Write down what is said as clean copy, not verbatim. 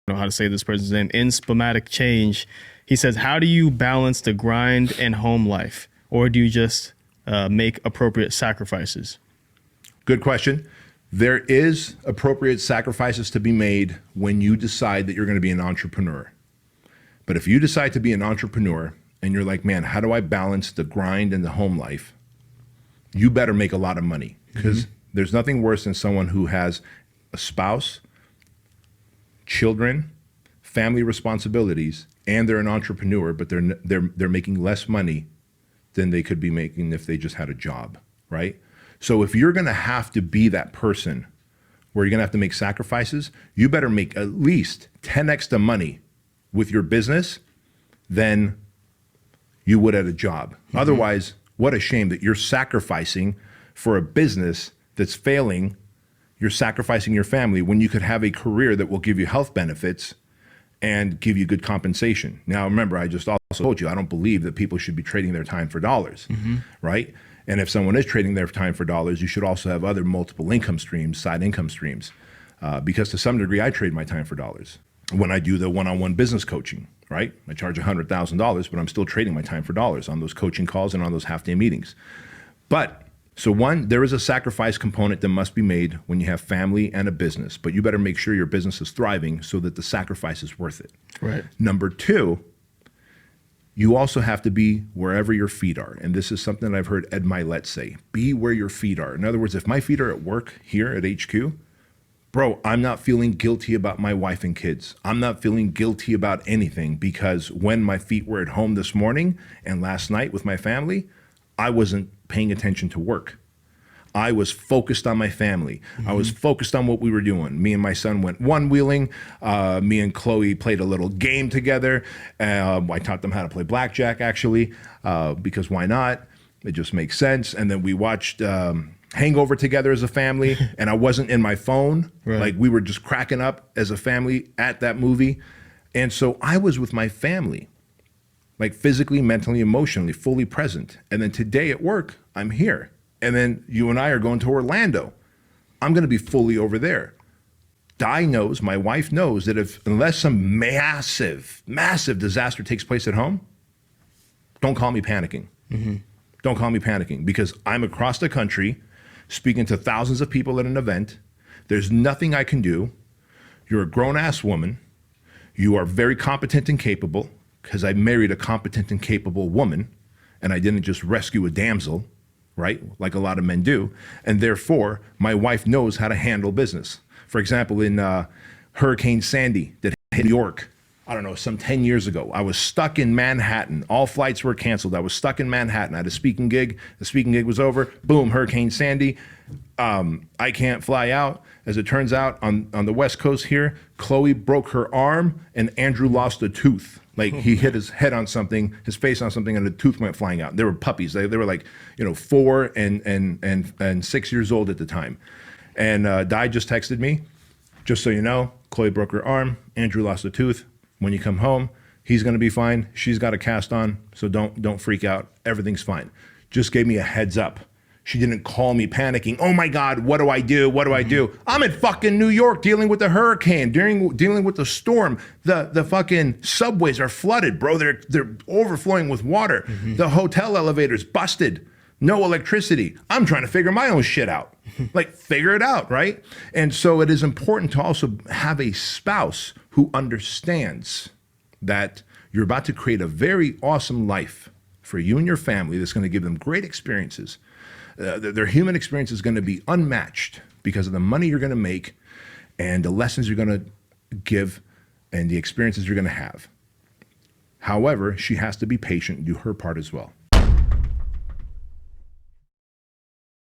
know how to say this person's name, in Spamatic Change. He says, how do you balance the grind and home life? Or do you just make appropriate sacrifices? Good question. There is appropriate sacrifices to be made when you decide that you're going to be an entrepreneur. But if you decide to be an entrepreneur and you're like, man, how do I balance the grind and the home life? You better make a lot of money, because there's nothing worse than someone who has a spouse, children, family responsibilities, and they're an entrepreneur, but they're making less money than they could be making if they just had a job, right? So if you're gonna have to be that person where you're gonna have to make sacrifices, you better make at least 10x the money with your business than you would at a job. Otherwise, what a shame that you're sacrificing for a business that's failing. You're sacrificing your family when you could have a career that will give you health benefits and give you good compensation. Now, remember, I just also told you, I don't believe that people should be trading their time for dollars, right? And if someone is trading their time for dollars, you should also have other multiple income streams, side income streams, because to some degree, I trade my time for dollars. When I do the one-on-one business coaching, right? I charge $100,000, but I'm still trading my time for dollars on those coaching calls and on those half-day meetings. But so one, there is a sacrifice component that must be made when you have family and a business, but you better make sure your business is thriving so that the sacrifice is worth it. Right. Number two, you also have to be wherever your feet are. And this is something that I've heard Ed Milet say, be where your feet are. In other words, if my feet are at work here at HQ, bro, I'm not feeling guilty about my wife and kids. I'm not feeling guilty about anything, because when my feet were at home this morning and last night with my family, I wasn't paying attention to work. I was focused on my family. I was focused on what we were doing. Me and my son went one-wheeling. Me and Chloe played a little game together. I taught them how to play blackjack, actually, because why not? It just makes sense. And then we watched Hangover together as a family, and I wasn't in my phone. Right. Like, we were just cracking up as a family at that movie. And so I was with my family, like physically, mentally, emotionally, fully present. And then today at work, I'm here. And then you and I are going to Orlando. I'm gonna be fully over there. Di knows, my wife knows, that unless some massive disaster takes place at home, don't call me panicking. Don't call me panicking, because I'm across the country speaking to thousands of people at an event. There's nothing I can do. You're a grown-ass woman. You are very competent and capable, because I married a competent and capable woman, and I didn't just rescue a damsel, right? Like a lot of men do. And therefore, my wife knows how to handle business. For example, in Hurricane Sandy that hit New York, I don't know, some 10 years ago, I was stuck in Manhattan. All flights were canceled. I was stuck in Manhattan. I had a speaking gig. The speaking gig was over. Boom, Hurricane Sandy. I can't fly out. As it turns out, on the West Coast here, Chloe broke her arm and Andrew lost a tooth. Like, he hit his head on something, his face on something, and the tooth went flying out. They were puppies. They were like, 4 and 6 years old at the time. And Di just texted me, just so you know, Chloe broke her arm, Andrew lost a tooth. When you come home, he's gonna be fine. She's got a cast on, so don't freak out. Everything's fine. Just gave me a heads up. She didn't call me panicking. Oh my God, what do I do? What do I do? I'm in fucking New York dealing with the hurricane, dealing with the storm. The fucking subways are flooded, bro. They're overflowing with water. The hotel elevators busted. No electricity. I'm trying to figure my own shit out. Like, figure it out, right? And so it is important to also have a spouse who understands that you're about to create a very awesome life for you and your family that's going to give them great experiences. Their human experience is going to be unmatched because of the money you're going to make and the lessons you're going to give and the experiences you're going to have. However, she has to be patient and do her part as well.